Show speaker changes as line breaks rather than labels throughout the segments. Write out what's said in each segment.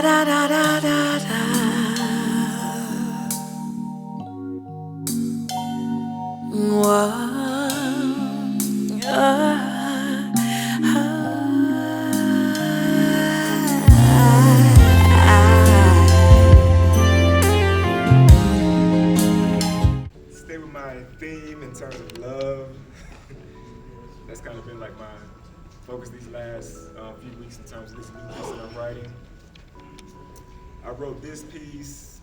da da da da da.
Stay with my theme in terms of love. That's kind of been like my focus these last few weeks in terms of this new piece that I'm writing. I wrote this piece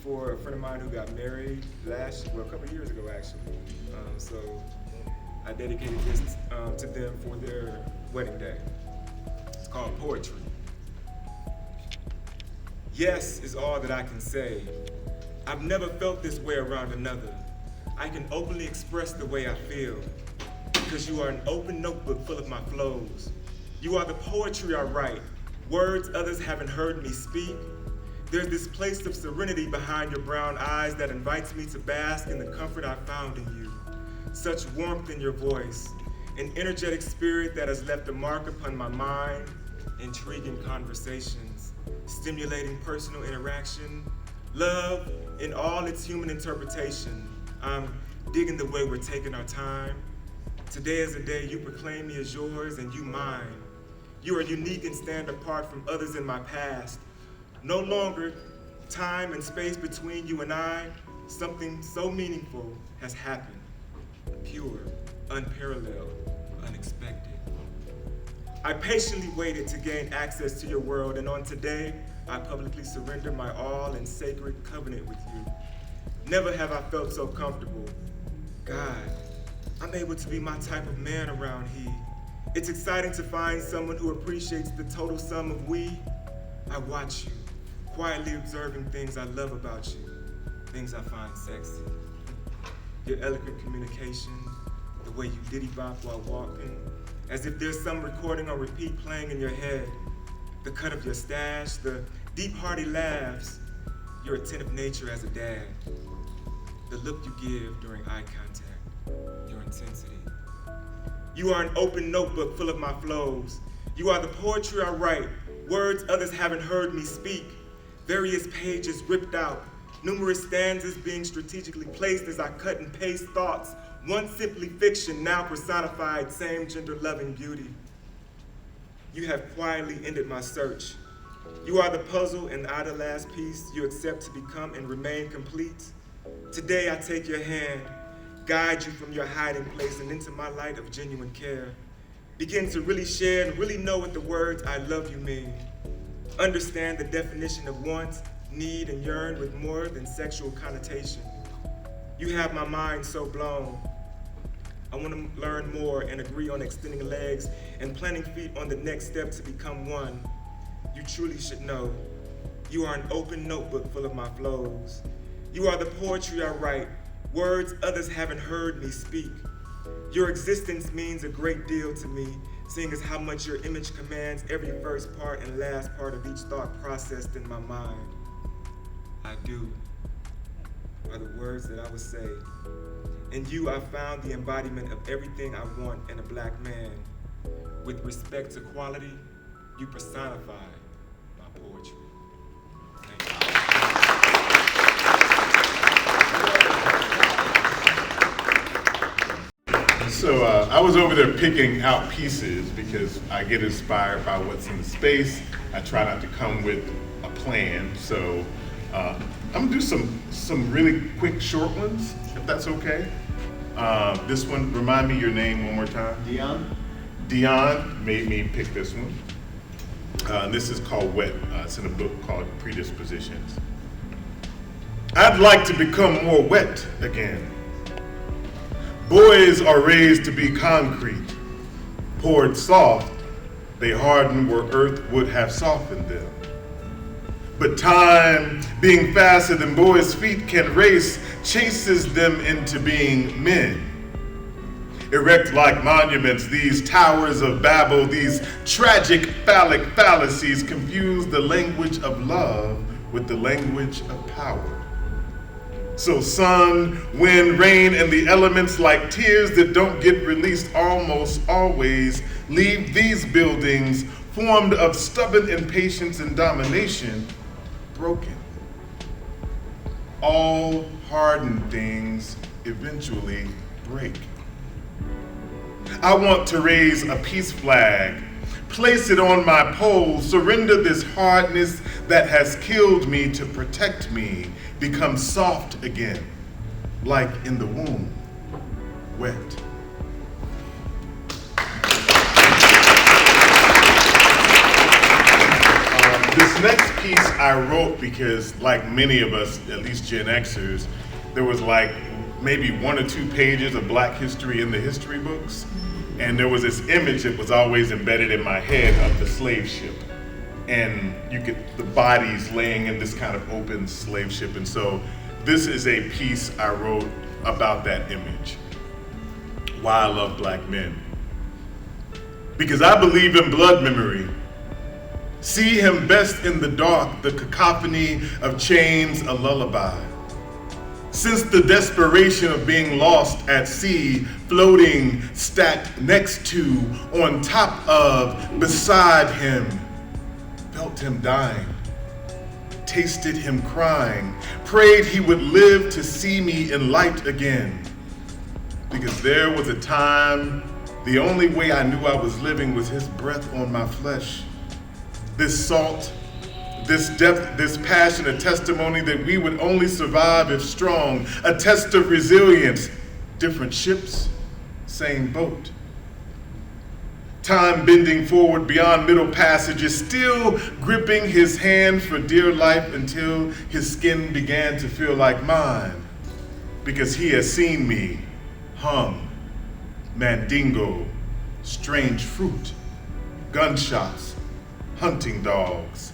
for a friend of mine who got married a couple of years ago actually. So I dedicated this to them for their wedding day. It's called Poetry. Yes is all that I can say. I've never felt this way around another. I can openly express the way I feel, because you are an open notebook full of my flows. You are the poetry I write, words others haven't heard me speak. There's this place of serenity behind your brown eyes that invites me to bask in the comfort I found in you. Such warmth in your voice, an energetic spirit that has left a mark upon my mind, intriguing conversations, stimulating personal interaction, love in all its human interpretation. I'm digging the way we're taking our time. Today is a day you proclaim me as yours and you mine. You are unique and stand apart from others in my past. No longer time and space between you and I, something so meaningful has happened. Pure, unparalleled, unexpected. I patiently waited to gain access to your world, and on today, I publicly surrender my all in sacred covenant with you. Never have I felt so comfortable. God, I'm able to be my type of man around here. It's exciting to find someone who appreciates the total sum of we. I watch you, quietly observing things I love about you, things I find sexy. Your eloquent communication, the way you diddy bop while walking, as if there's some recording on repeat playing in your head. The cut of your stash, the deep hearty laughs, your attentive nature as a dad. The look you give during eye contact, your intensity. You are an open notebook full of my flows. You are the poetry I write, words others haven't heard me speak. Various pages ripped out, numerous stanzas being strategically placed as I cut and paste thoughts, once simply fiction, now personified, same gender loving beauty. You have quietly ended my search. You are the puzzle and I the last piece you accept to become and remain complete. Today I take your hand, guide you from your hiding place and into my light of genuine care. Begin to really share and really know what the words I love you mean. Understand the definition of want, need, and yearn with more than sexual connotation. You have my mind so blown. I want to learn more and agree on extending legs and planting feet on the next step to become one. You truly should know. You are an open notebook full of my flows. You are the poetry I write, words others haven't heard me speak. Your existence means a great deal to me, seeing as how much your image commands every first part and last part of each thought processed in my mind. I do are the words that I would say. In you, I found the embodiment of everything I want in a black man. With respect to quality, you personify my poetry. Thank
you. So I was over there picking out pieces because I get inspired by what's in the space. I try not to come with a plan. So I'm gonna do some really quick short ones, if that's okay. This one, remind me your name one more time.
Dion.
Dion made me pick this one. This is called Wet. It's in a book called Predispositions. I'd like to become more wet again. Boys are raised to be concrete. Poured soft, they harden where earth would have softened them. But time, being faster than boys' feet can race, chases them into being men. Erect like monuments, these towers of Babel, these tragic phallic fallacies confuse the language of love with the language of power. So sun, wind, rain, and the elements, like tears that don't get released, almost always leave these buildings formed of stubborn impatience and domination, broken. All hardened things eventually break. I want to raise a peace flag, place it on my pole, surrender this hardness that has killed me to protect me, become soft again, like in the womb, wet. This next piece I wrote because, like many of us, at least Gen Xers, there was like maybe 1 or 2 pages of Black history in the history books, and there was this image that was always embedded in my head of the slave ship, and you could the bodies laying in this kind of open slave ship. And so this is a piece I wrote about that image. Why I love Black men. Because I believe in blood memory. See him best in the dark, the cacophony of chains, a lullaby. Since the desperation of being lost at sea, floating, stacked next to, on top of, beside him, felt him dying, tasted him crying, prayed he would live to see me in light again. Because there was a time, the only way I knew I was living was his breath on my flesh. This salt, this depth, this passion, a testimony that we would only survive if strong, a test of resilience. Different ships, same boat. Time bending forward beyond middle passages, still gripping his hand for dear life until his skin began to feel like mine. Because he has seen me hung, mandingo, strange fruit, gunshots, hunting dogs,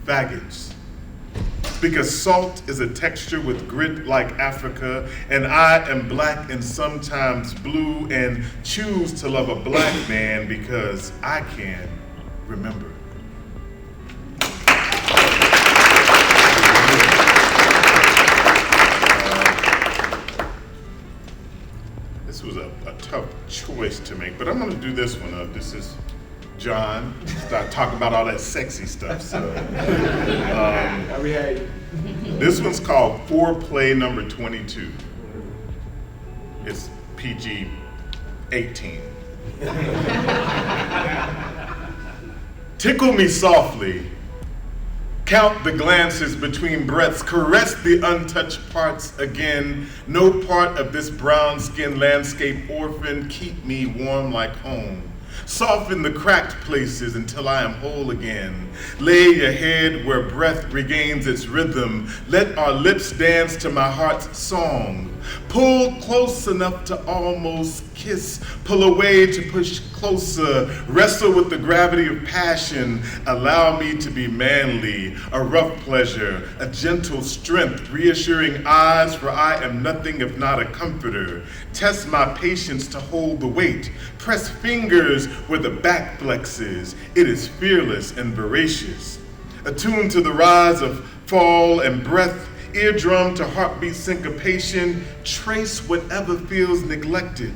faggots. Because salt is a texture with grit like Africa, and I am Black and sometimes blue, and choose to love a Black man because I can remember. This was a tough choice to make, but I'm gonna do this one. This is John. Start talking about all that sexy stuff. So, this one's called Foreplay Number 22. It's PG-18. Tickle me softly. Count the glances between breaths, caress the untouched parts again. No part of this brown-skinned landscape orphan, keep me warm like home. Soften the cracked places until I am whole again. Lay your head where breath regains its rhythm. Let our lips dance to my heart's song. Pull close enough to almost kiss. Pull away to push closer. Wrestle with the gravity of passion. Allow me to be manly, a rough pleasure, a gentle strength, reassuring eyes, for I am nothing if not a comforter. Test my patience to hold the weight. Press fingers where the back flexes. It is fearless and voracious. Attuned to the rise of fall and breath, eardrum to heartbeat syncopation, trace whatever feels neglected.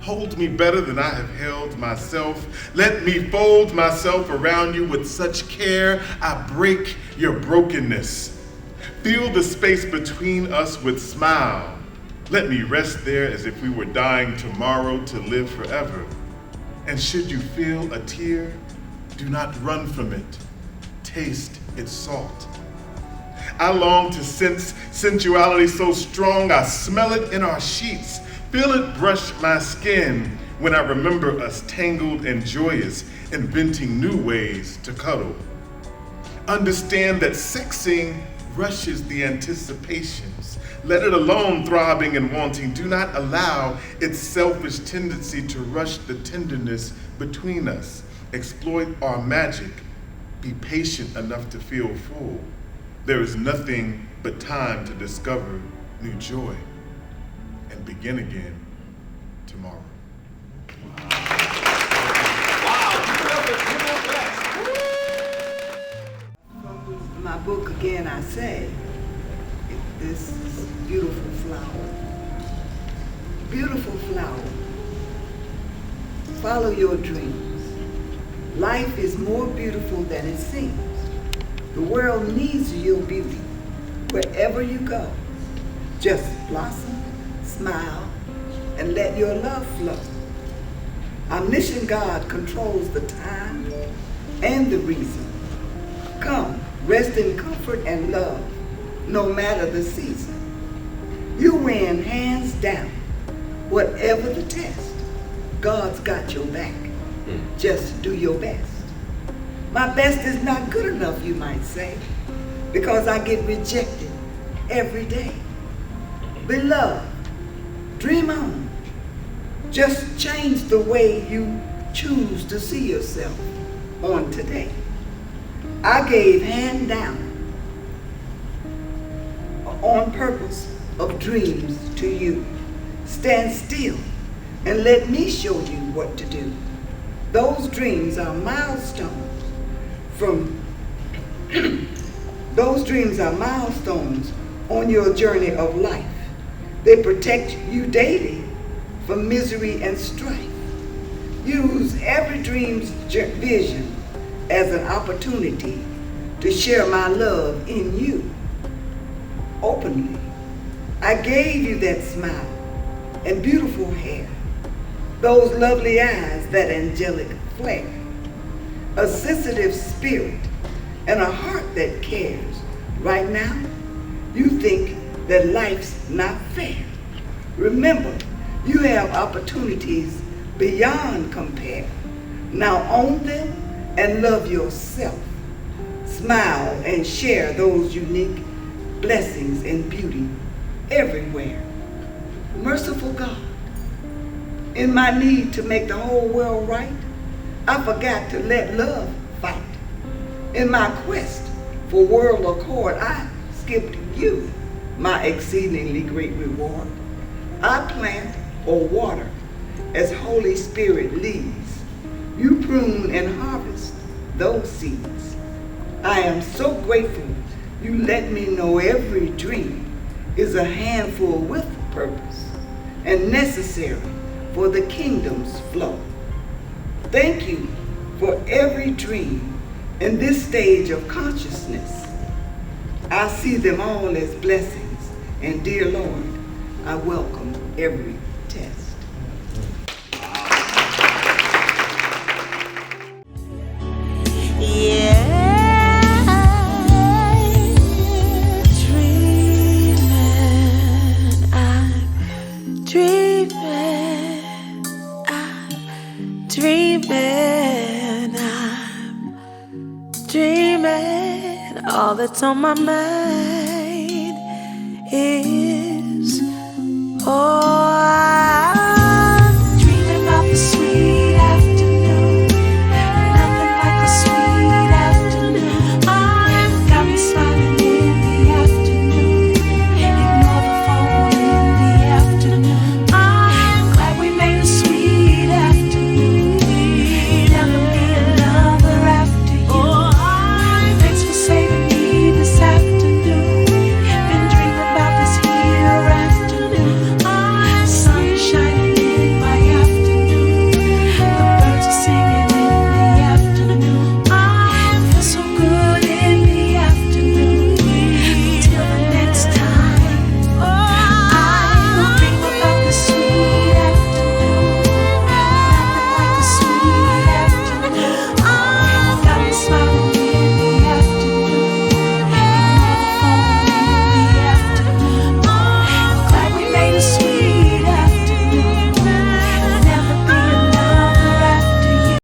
Hold me better than I have held myself. Let me fold myself around you with such care, I break your brokenness. Fill the space between us with smile. Let me rest there as if we were dying tomorrow to live forever. And should you feel a tear, do not run from it. Taste its salt. I long to sense sensuality so strong, I smell it in our sheets. Feel it brush my skin when I remember us tangled and joyous, inventing new ways to cuddle. Understand that sexing rushes the anticipations. Let it alone throbbing and wanting. Do not allow its selfish tendency to rush the tenderness between us. Exploit our magic. Be patient enough to feel full. There is nothing but time to discover new joy and begin again tomorrow.
From my book, again, I say, this is beautiful flower. Beautiful flower. Follow your dreams. Life is more beautiful than it seems. The world needs your beauty wherever you go. Just blossom, smile, and let your love flow. Omniscient God controls the time and the reason. Come, rest in comfort and love, no matter the season. You win hands down, whatever the test. God's got your back. Just do your best. My best is not good enough, you might say, because I get rejected every day. Beloved, dream on. Just change the way you choose to see yourself on today. I gave hand down on purpose of dreams to you. Stand still and let me show you what to do. Those dreams are milestones those dreams are milestones on your journey of life. They protect you daily from misery and strife. Use every dream's vision as an opportunity to share my love in you openly. I gave you that smile and beautiful hair, those lovely eyes, that angelic flair, a sensitive spirit, and a heart that cares. Right now, you think that life's not fair. Remember, you have opportunities beyond compare. Now own them and love yourself. Smile and share those unique blessings and beauty everywhere. Merciful God, in my need to make the whole world right, I forgot to let love fight. In my quest for world accord, I skipped you, my exceedingly great reward. I plant or water as Holy Spirit leads. You prune and harvest those seeds. I am so grateful you let me know every dream is a handful with purpose and necessary for the kingdom's flow. Thank you for every dream in this stage of consciousness. I see them all as blessings, and dear Lord, I welcome every test.
Dreaming, all that's on my mind is, oh,